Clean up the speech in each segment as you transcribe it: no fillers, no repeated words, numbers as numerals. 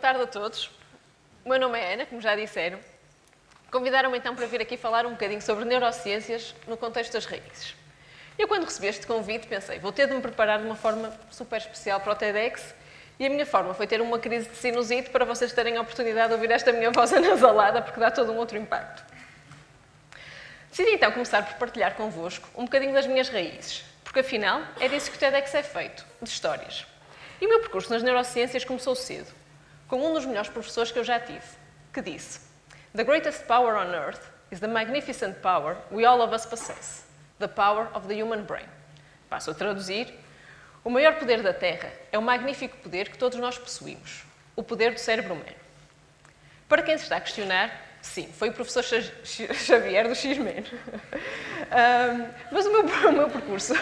tarde a todos. O meu nome é Ana, como já disseram. Convidaram-me então para vir aqui falar um bocadinho sobre neurociências no contexto das raízes. Eu, quando recebi este convite, pensei, vou ter de me preparar de uma forma super especial para o TEDx, e a minha forma foi ter uma crise de sinusite para vocês terem a oportunidade de ouvir esta minha voz anasalada, porque dá todo um outro impacto. Decidi então começar por partilhar convosco um bocadinho das minhas raízes, porque afinal é disso que o TEDx é feito, de histórias. E o meu percurso nas neurociências começou cedo, com um dos melhores professores que eu já tive, que disse: "The greatest power on earth is the magnificent power we all of us possess, the power of the human brain." Passo a traduzir: o maior poder da Terra é o magnífico poder que todos nós possuímos, o poder do cérebro humano. Para quem se está a questionar, sim, foi o professor Xavier do X-Men. Mas o meu percurso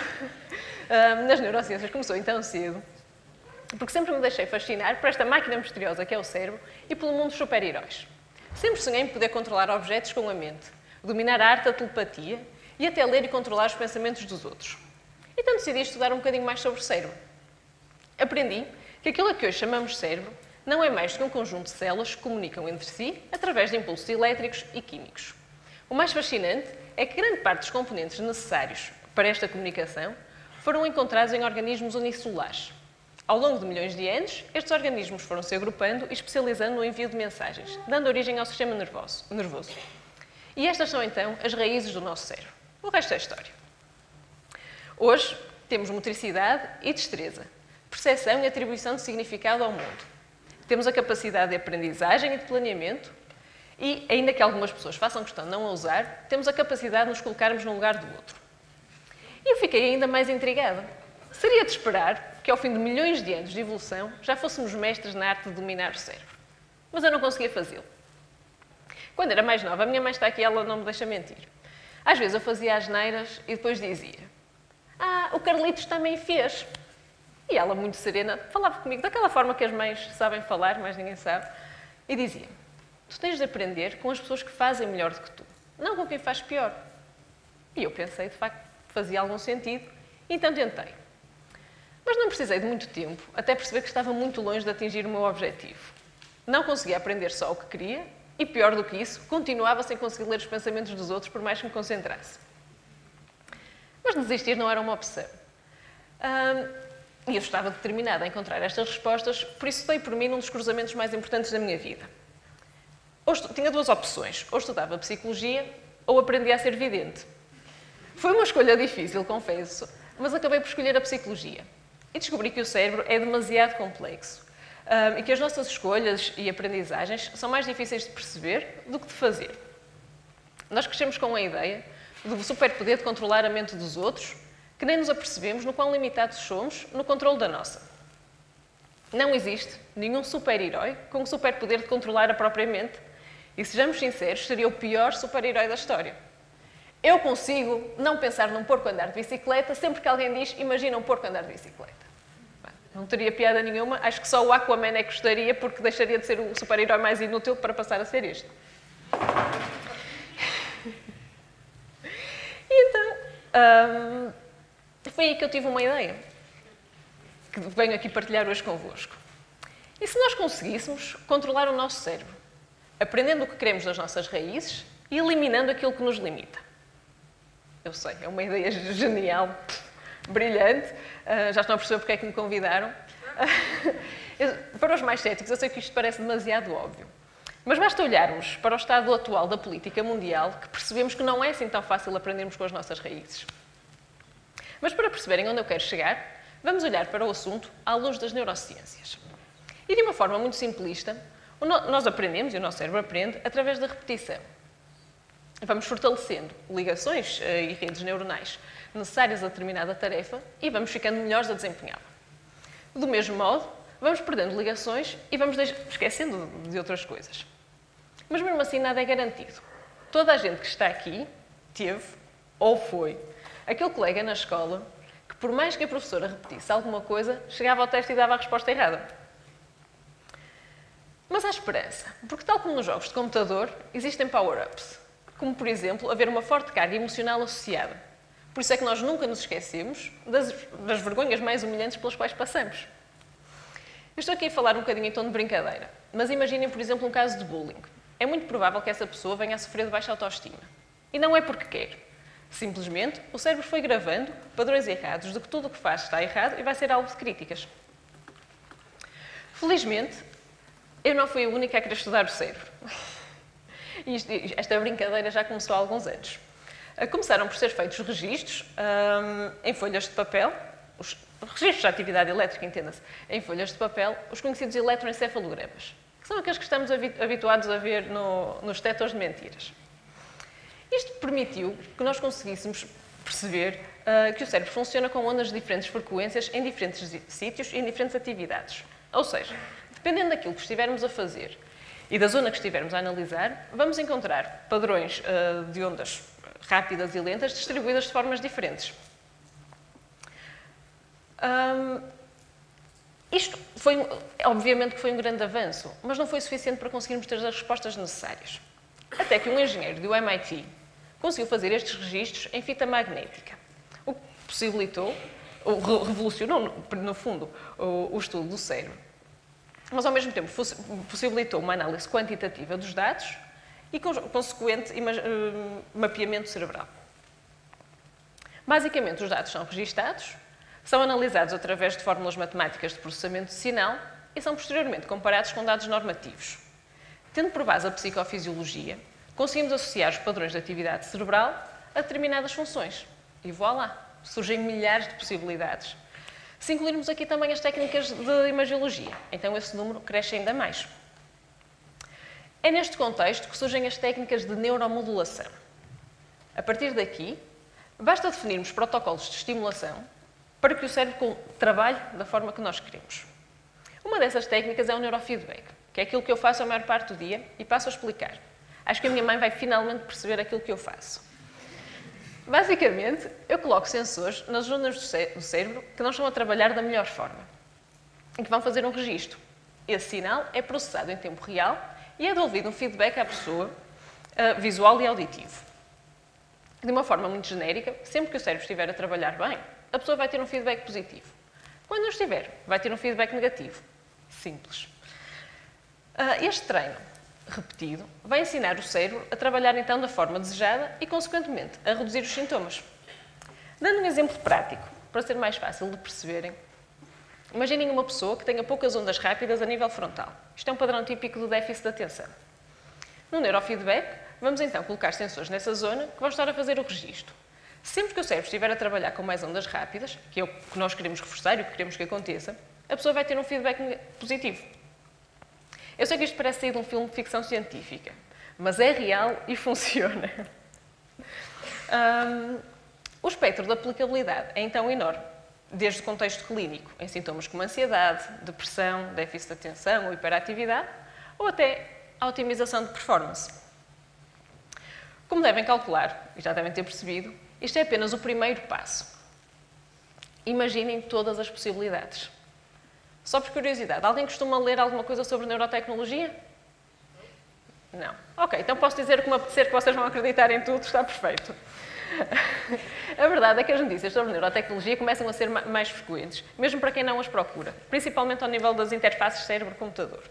nas neurociências começou então cedo, porque sempre me deixei fascinar por esta máquina misteriosa que é o cérebro e pelo mundo dos super-heróis. Sempre sonhei em poder controlar objetos com a mente, dominar a arte da telepatia e até ler e controlar os pensamentos dos outros. Então decidi estudar um bocadinho mais sobre o cérebro. Aprendi que aquilo a que hoje chamamos cérebro não é mais do que um conjunto de células que comunicam entre si através de impulsos elétricos e químicos. O mais fascinante é que grande parte dos componentes necessários para esta comunicação foram encontrados em organismos unicelulares. Ao longo de milhões de anos, estes organismos foram se agrupando e especializando no envio de mensagens, dando origem ao sistema nervoso. E estas são então as raízes do nosso cérebro. O resto é história. Hoje temos motricidade e destreza, percepção e atribuição de significado ao mundo. Temos a capacidade de aprendizagem e de planeamento e, ainda que algumas pessoas façam questão de não a usar, temos a capacidade de nos colocarmos no lugar do outro. E eu fiquei ainda mais intrigada. Seria de esperar que, ao fim de milhões de anos de evolução, já fôssemos mestres na arte de dominar o cérebro. Mas eu não conseguia fazê-lo. Quando era mais nova, a minha mãe está aqui e ela não me deixa mentir. Às vezes eu fazia asneiras e depois dizia: "Ah, o Carlitos também fez." E ela, muito serena, falava comigo daquela forma que as mães sabem falar, mas ninguém sabe, e dizia: "Tu tens de aprender com as pessoas que fazem melhor do que tu, não com quem faz pior." E eu pensei, de facto, que fazia algum sentido, então tentei. Mas não precisei de muito tempo até perceber que estava muito longe de atingir o meu objetivo. Não conseguia aprender só o que queria e, pior do que isso, continuava sem conseguir ler os pensamentos dos outros por mais que me concentrasse. Mas desistir não era uma opção. E eu estava determinada a encontrar estas respostas, por isso dei por mim num dos cruzamentos mais importantes da minha vida. Tinha duas opções: ou estudava psicologia ou aprendia a ser vidente. Foi uma escolha difícil, confesso, mas acabei por escolher a psicologia. E descobri que o cérebro é demasiado complexo e que as nossas escolhas e aprendizagens são mais difíceis de perceber do que de fazer. Nós crescemos com a ideia do superpoder de controlar a mente dos outros, que nem nos apercebemos no quão limitados somos no controle da nossa. Não existe nenhum super-herói com o superpoder de controlar a própria mente e, sejamos sinceros, seria o pior super-herói da história. Eu consigo não pensar num porco andar de bicicleta sempre que alguém diz "imagina um porco andar de bicicleta." Não teria piada nenhuma, acho que só o Aquaman é que gostaria, porque deixaria de ser o super-herói mais inútil para passar a ser este. E então, foi aí que eu tive uma ideia, que venho aqui partilhar hoje convosco. E se nós conseguíssemos controlar o nosso cérebro, aprendendo o que queremos das nossas raízes e eliminando aquilo que nos limita? Eu sei, é uma ideia genial, brilhante. Já estão a perceber porque é que me convidaram. Para os mais céticos, eu sei que isto parece demasiado óbvio. Mas basta olharmos para o estado atual da política mundial que percebemos que não é assim tão fácil aprendermos com as nossas raízes. Mas para perceberem onde eu quero chegar, vamos olhar para o assunto à luz das neurociências. E de uma forma muito simplista, nós aprendemos, e o nosso cérebro aprende, através da repetição. Vamos fortalecendo ligações e redes neuronais necessárias a determinada tarefa e vamos ficando melhores a desempenhá-la. Do mesmo modo, vamos perdendo ligações e vamos esquecendo de outras coisas. Mas mesmo assim nada é garantido. Toda a gente que está aqui teve, ou foi, aquele colega na escola que, por mais que a professora repetisse alguma coisa, chegava ao teste e dava a resposta errada. Mas há esperança, porque tal como nos jogos de computador, existem power-ups, como, por exemplo, haver uma forte carga emocional associada. Por isso é que nós nunca nos esquecemos das vergonhas mais humilhantes pelas quais passamos. Eu estou aqui a falar um bocadinho em tom de brincadeira, mas imaginem, por exemplo, um caso de bullying. É muito provável que essa pessoa venha a sofrer de baixa autoestima. E não é porque quer. Simplesmente, o cérebro foi gravando padrões errados de que tudo o que faz está errado e vai ser alvo de críticas. Felizmente, eu não fui a única a querer estudar o cérebro. Esta brincadeira já começou há alguns anos. Começaram por ser feitos registros em folhas de papel, os registros de atividade elétrica, entenda-se, em folhas de papel, os conhecidos eletroencefalogramas, que são aqueles que estamos habituados a ver nos detectores de mentiras. Isto permitiu que nós conseguíssemos perceber que o cérebro funciona com ondas de diferentes frequências em diferentes sítios e em diferentes atividades. Ou seja, dependendo daquilo que estivermos a fazer e da zona que estivermos a analisar, vamos encontrar padrões de ondas rápidas e lentas distribuídas de formas diferentes. Isto obviamente que foi um grande avanço, mas não foi suficiente para conseguirmos ter as respostas necessárias. Até que um engenheiro do MIT conseguiu fazer estes registros em fita magnética, o que possibilitou, ou revolucionou, no fundo, o estudo do cérebro, mas ao mesmo tempo possibilitou uma análise quantitativa dos dados e consequente mapeamento cerebral. Basicamente, os dados são registados, são analisados através de fórmulas matemáticas de processamento de sinal e são posteriormente comparados com dados normativos. Tendo por base a psicofisiologia, conseguimos associar os padrões de atividade cerebral a determinadas funções. E voilá, surgem milhares de possibilidades. Se incluirmos aqui também as técnicas de imagiologia, então esse número cresce ainda mais. É neste contexto que surgem as técnicas de neuromodulação. A partir daqui, basta definirmos protocolos de estimulação para que o cérebro trabalhe da forma que nós queremos. Uma dessas técnicas é o neurofeedback, que é aquilo que eu faço a maior parte do dia e passo a explicar. Acho que a minha mãe vai finalmente perceber aquilo que eu faço. Basicamente, eu coloco sensores nas zonas do cérebro que não estão a trabalhar da melhor forma e que vão fazer um registro. Esse sinal é processado em tempo real e é devolvido um feedback à pessoa visual e auditivo. De uma forma muito genérica, sempre que o cérebro estiver a trabalhar bem, a pessoa vai ter um feedback positivo. Quando não estiver, vai ter um feedback negativo. Simples. Este treino repetido vai ensinar o cérebro a trabalhar então da forma desejada e, consequentemente, a reduzir os sintomas. Dando um exemplo prático, para ser mais fácil de perceberem, imaginem uma pessoa que tenha poucas ondas rápidas a nível frontal. Isto é um padrão típico do déficit de atenção. No neurofeedback, vamos então colocar sensores nessa zona que vão estar a fazer o registro. Sempre que o cérebro estiver a trabalhar com mais ondas rápidas, que é o que nós queremos reforçar e o que queremos que aconteça, a pessoa vai ter um feedback positivo. Eu sei que isto parece sair de um filme de ficção científica, mas é real e funciona. O espectro de aplicabilidade é então enorme, desde o contexto clínico, em sintomas como ansiedade, depressão, déficit de atenção ou hiperatividade, ou até a otimização de performance. Como devem calcular, e já devem ter percebido, isto é apenas o primeiro passo. Imaginem todas as possibilidades. Só por curiosidade, alguém costuma ler alguma coisa sobre neurotecnologia? Não. Ok, então posso dizer que me apetecer que vocês vão acreditar em tudo, está perfeito. A verdade é que as notícias sobre neurotecnologia começam a ser mais frequentes, mesmo para quem não as procura, principalmente ao nível das interfaces cérebro-computador.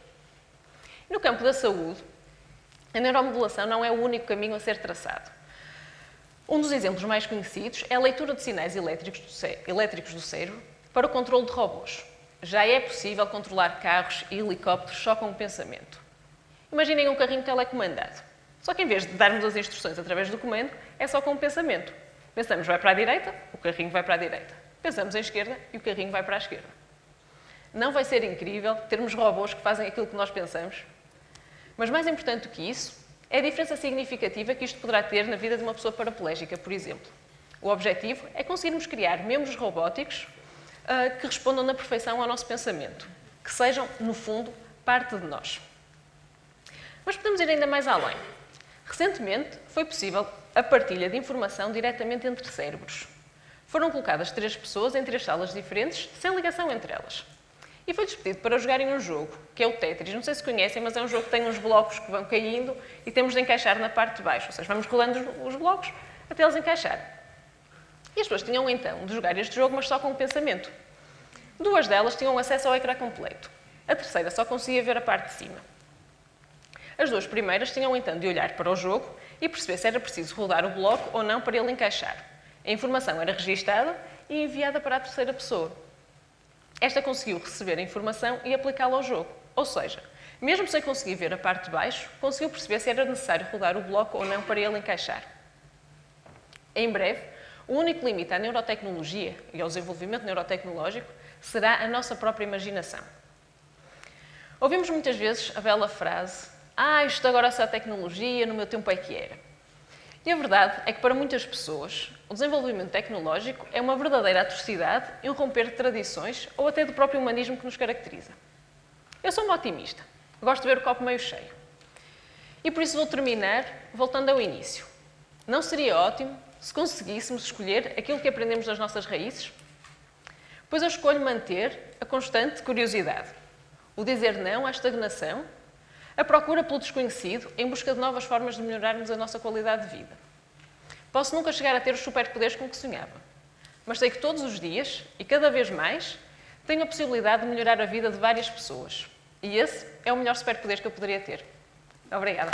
No campo da saúde, a neuromodulação não é o único caminho a ser traçado. Um dos exemplos mais conhecidos é a leitura de sinais elétricos do cérebro para o controle de robôs. Já é possível controlar carros e helicópteros só com o pensamento. Imaginem um carrinho telecomandado. Só que em vez de darmos as instruções através do comando, é só com o pensamento. Pensamos vai para a direita, o carrinho vai para a direita. Pensamos em esquerda e o carrinho vai para a esquerda. Não vai ser incrível termos robôs que fazem aquilo que nós pensamos? Mas mais importante do que isso, é a diferença significativa que isto poderá ter na vida de uma pessoa paraplégica, por exemplo. O objetivo é conseguirmos criar membros robóticos que respondam na perfeição ao nosso pensamento, que sejam, no fundo, parte de nós. Mas podemos ir ainda mais além. Recentemente, foi possível a partilha de informação diretamente entre cérebros. Foram colocadas 3 pessoas em 3 salas diferentes, sem ligação entre elas. E foi-lhes pedido para jogarem um jogo, que é o Tetris. Não sei se conhecem, mas é um jogo que tem uns blocos que vão caindo e temos de encaixar na parte de baixo. Ou seja, vamos rolando os blocos até eles encaixarem. E as pessoas tinham então de jogar este jogo, mas só com o pensamento. 2 delas tinham acesso ao ecrã completo. A terceira só conseguia ver a parte de cima. As duas primeiras tinham então de olhar para o jogo e perceber se era preciso rodar o bloco ou não para ele encaixar. A informação era registada e enviada para a terceira pessoa. Esta conseguiu receber a informação e aplicá-la ao jogo. Ou seja, mesmo sem conseguir ver a parte de baixo, conseguiu perceber se era necessário rodar o bloco ou não para ele encaixar. Em breve, o único limite à neurotecnologia e ao desenvolvimento neurotecnológico será a nossa própria imaginação. Ouvimos muitas vezes a bela frase: isto agora é a tecnologia, no meu tempo é que era. E a verdade é que para muitas pessoas, o desenvolvimento tecnológico é uma verdadeira atrocidade e um romper de tradições ou até do próprio humanismo que nos caracteriza. Eu sou uma otimista, gosto de ver o copo meio cheio. E por isso vou terminar voltando ao início. Não seria ótimo se conseguíssemos escolher aquilo que aprendemos das nossas raízes? Pois eu escolho manter a constante curiosidade, o dizer não à estagnação, a procura pelo desconhecido em busca de novas formas de melhorarmos a nossa qualidade de vida. Posso nunca chegar a ter os superpoderes com que sonhava, mas sei que todos os dias, e cada vez mais, tenho a possibilidade de melhorar a vida de várias pessoas. E esse é o melhor superpoder que eu poderia ter. Obrigada.